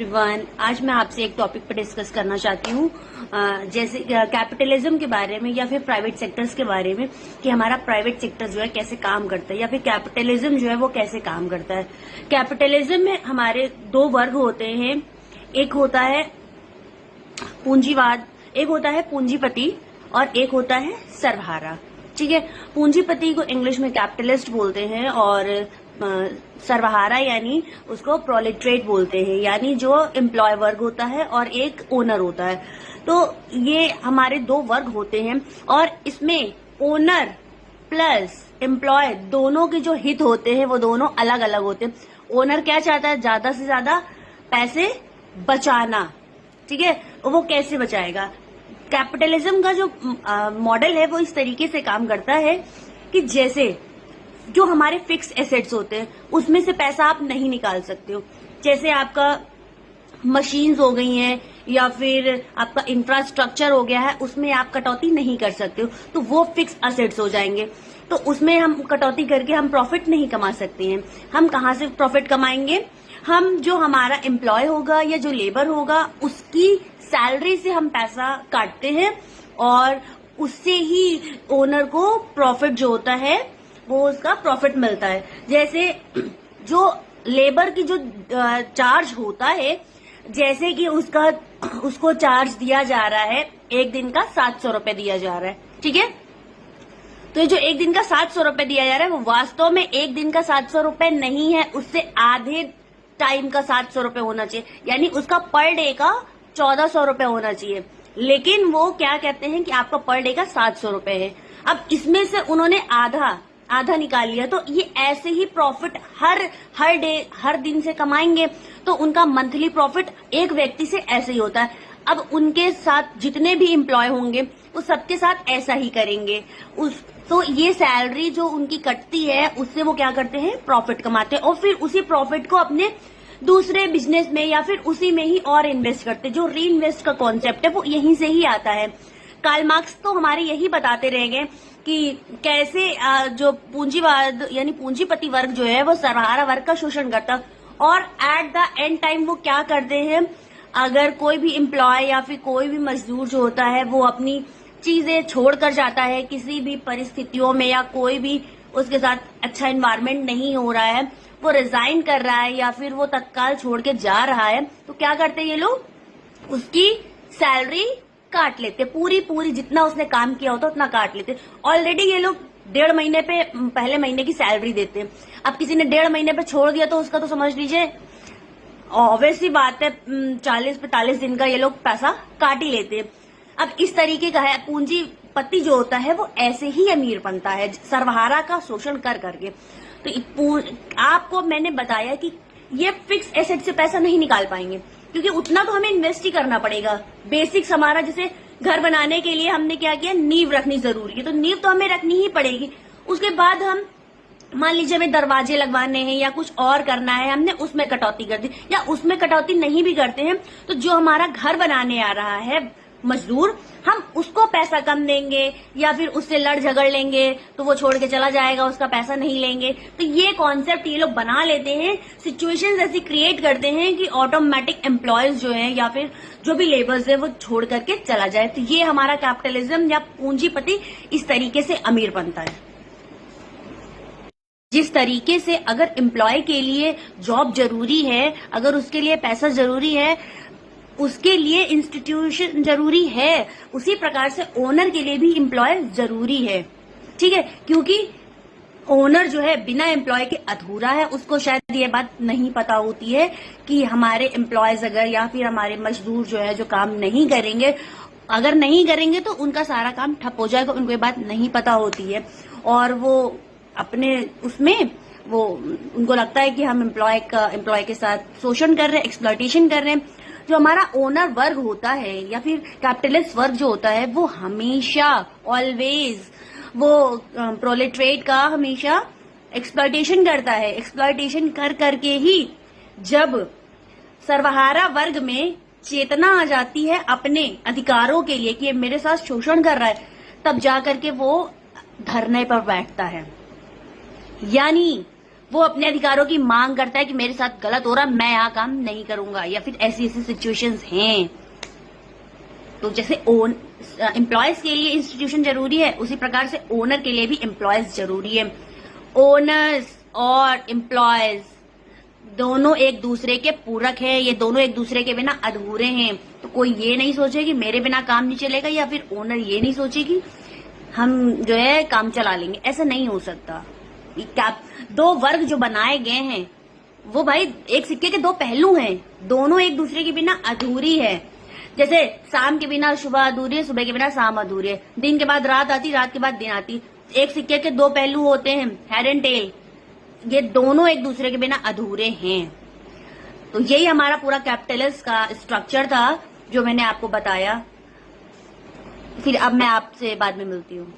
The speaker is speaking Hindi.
एवरीवन, आज मैं आपसे एक टॉपिक पर डिस्कस करना चाहती हूँ, जैसे कैपिटलिज्म के बारे में या फिर प्राइवेट सेक्टर्स के बारे में कि हमारा प्राइवेट सेक्टर जो है कैसे काम करता है या फिर कैपिटलिज्म जो है वो कैसे काम करता है। कैपिटलिज्म में हमारे दो वर्ग होते हैं, एक होता है पूंजीवाद, एक होता है पूंजीपति और एक होता है सर्वहारा। ठीक है, पूंजीपति को इंग्लिश में कैपिटलिस्ट बोलते हैं और सर्वहारा यानी उसको प्रोलेटरेट बोलते हैं, यानी जो एम्प्लॉय वर्ग होता है और एक ओनर होता है। तो ये हमारे दो वर्ग होते हैं और इसमें ओनर प्लस एम्प्लॉय दोनों के जो हित होते हैं वो दोनों अलग अलग होते हैं। ओनर क्या चाहता है? ज्यादा से ज्यादा पैसे बचाना। ठीक है, वो कैसे बचाएगा? कैपिटलिज्म का जो मॉडल है वो इस तरीके से काम करता है कि जैसे जो हमारे फिक्स एसेट्स होते हैं उसमें से पैसा आप नहीं निकाल सकते हो। जैसे आपका मशीन्स हो गई हैं या फिर आपका इंफ्रास्ट्रक्चर हो गया है, उसमें आप कटौती नहीं कर सकते हो, तो वो फिक्स एसेट्स हो जाएंगे। तो उसमें हम कटौती करके हम प्रॉफिट नहीं कमा सकते हैं। हम कहाँ से प्रॉफिट कमाएंगे? हम जो हमारा एम्प्लॉय होगा या जो लेबर होगा उसकी सैलरी से हम पैसा काटते हैं और उससे ही ओनर को प्रॉफिट जो होता है वो उसका प्रॉफिट मिलता है। जैसे जो लेबर की जो चार्ज होता है, जैसे कि उसको चार्ज दिया जा रहा है, एक दिन का 700 रुपए दिया जा रहा है। ठीक है, तो ये जो एक दिन का 700 रुपए दिया जा रहा है वो वास्तव में एक दिन का 700 रुपए नहीं है, उससे आधे टाइम का 700 रुपए होना चाहिए, यानी उसका पर डे का 1400 रुपए होना चाहिए। लेकिन वो क्या कहते हैं कि आपका पर डे का 700 रुपए है। अब इसमें से उन्होंने आधा निकाल लिया, तो ये ऐसे ही प्रॉफिट हर डे हर दिन से कमाएंगे, तो उनका मंथली प्रॉफिट एक व्यक्ति से ऐसे ही होता है। अब उनके साथ जितने भी एम्प्लॉय होंगे वो सबके साथ ऐसा ही करेंगे। तो ये सैलरी जो उनकी कटती है उससे वो क्या करते हैं? प्रॉफिट कमाते हैं और फिर उसी प्रॉफिट को अपने दूसरे बिजनेस में या फिर उसी में ही और इन्वेस्ट करते हैं। जो री इन्वेस्ट का कॉन्सेप्ट है वो यहीं से ही आता है। कार्ल मार्क्स तो हमारे यही बताते रहेंगे कि कैसे जो पूंजीवाद यानी पूंजीपति वर्ग जो है वो सर्वहारा वर्ग का शोषण करता है और एट द एंड टाइम वो क्या करते हैं? अगर कोई भी एम्प्लॉय या फिर कोई भी मजदूर जो होता है वो अपनी चीजें छोड़कर जाता है किसी भी परिस्थितियों में, या कोई भी उसके साथ अच्छा एनवायरमेंट नहीं हो रहा है, वो रिजाइन कर रहा है या फिर वो तत्काल छोड़ के जा रहा है, तो क्या करते हैं ये लोग? उसकी सैलरी काट लेते, पूरी जितना उसने काम किया होता उतना काट लेते। ऑलरेडी ये लोग 1.5 महीने पे पहले महीने की सैलरी देते हैं। अब किसी ने 1.5 महीने पे छोड़ दिया तो उसका तो समझ लीजिए ऑब्वियस सी बात है 40-45 दिन का ये लोग पैसा काट ही लेते हैं। अब इस तरीके का है पूंजीपति जो होता है वो ऐसे ही अमीर बनता है, सर्वहारा का शोषण कर करके। तो आपको मैंने बताया कि ये फिक्स एसेट से पैसा नहीं निकाल पाएंगे क्योंकि उतना तो हमें इन्वेस्ट ही करना पड़ेगा। बेसिक्स हमारा जैसे घर बनाने के लिए हमने क्या किया? नींव रखनी जरूरी है, तो नींव तो हमें रखनी ही पड़ेगी। उसके बाद हम मान लीजिए हमें दरवाजे लगवाने हैं या कुछ और करना है, हमने उसमें कटौती कर दी, या उसमें कटौती नहीं भी करते हैं तो जो हमारा घर बनाने आ रहा है मजदूर, हम उसको पैसा कम देंगे या फिर उससे लड़ झगड़ लेंगे तो वो छोड़ के चला जाएगा, उसका पैसा नहीं लेंगे। तो ये कॉन्सेप्ट ये लोग बना लेते हैं, सिचुएशंस ऐसी क्रिएट करते हैं कि ऑटोमेटिक एम्प्लॉयज जो है या फिर जो भी लेबर्स है वो छोड़ करके चला जाए। तो ये हमारा कैपिटलिज्म या पूंजीपति इस तरीके से अमीर बनता है। जिस तरीके से अगर एम्प्लॉय के लिए जॉब जरूरी है, अगर उसके लिए पैसा जरूरी है, उसके लिए इंस्टीट्यूशन जरूरी है, उसी प्रकार से ओनर के लिए भी एम्प्लॉय जरूरी है। ठीक है, क्योंकि ओनर जो है बिना एम्प्लॉय के अधूरा है। उसको शायद ये बात नहीं पता होती है कि हमारे एम्प्लॉयज अगर या फिर हमारे मजदूर जो है जो काम नहीं करेंगे, अगर नहीं करेंगे तो उनका सारा काम ठप हो जाएगा, उनको ये बात नहीं पता होती है और वो अपने उसमें वो उनको लगता है कि हम एम्प्लॉय के साथ शोषण कर रहे हैं, एक्सप्लॉयटेशन कर रहे हैं। जो हमारा ओनर वर्ग होता है या फिर कैपिटलिस्ट वर्ग जो होता है वो हमेशा ऑलवेज वो प्रोलेटरेट का हमेशा एक्सप्लॉयटेशन करता है। एक्सप्लॉयटेशन कर करके ही जब सर्वहारा वर्ग में चेतना आ जाती है अपने अधिकारों के लिए कि ये मेरे साथ शोषण कर रहा है, तब जाकर के वो धरने पर बैठता है। यानी वो अपने अधिकारों की मांग करता है कि मेरे साथ गलत हो रहा, मैं यहाँ काम नहीं करूंगा, या फिर ऐसी ऐसी सिचुएशंस हैं। तो जैसे एम्प्लॉयज के लिए इंस्टीट्यूशन जरूरी है, उसी प्रकार से ओनर के लिए भी एम्प्लॉयज जरूरी है। ओनर्स और एम्प्लॉयज दोनों एक दूसरे के पूरक हैं, ये दोनों एक दूसरे के बिना अधूरे हैं। तो कोई ये नहीं सोचे कि मेरे बिना काम नहीं चलेगा, या फिर ओनर ये नहीं सोचे कि हम जो है काम चला लेंगे, ऐसा नहीं हो सकता। दो वर्ग जो बनाए गए हैं वो भाई एक सिक्के के दो पहलू हैं, दोनों एक दूसरे के बिना अधूरी है। जैसे शाम के बिना सुबह अधूरी है, सुबह के बिना शाम अधूरी है, दिन के बाद रात आती, रात के बाद दिन आती। एक सिक्के के दो पहलू होते हैं, हेड एंड टेल, ये दोनों एक दूसरे के बिना अधूरे हैं। तो यही हमारा पूरा कैपिटलिस्ट का स्ट्रक्चर था जो मैंने आपको बताया। फिर अब मैं आपसे बाद में मिलती हूँ।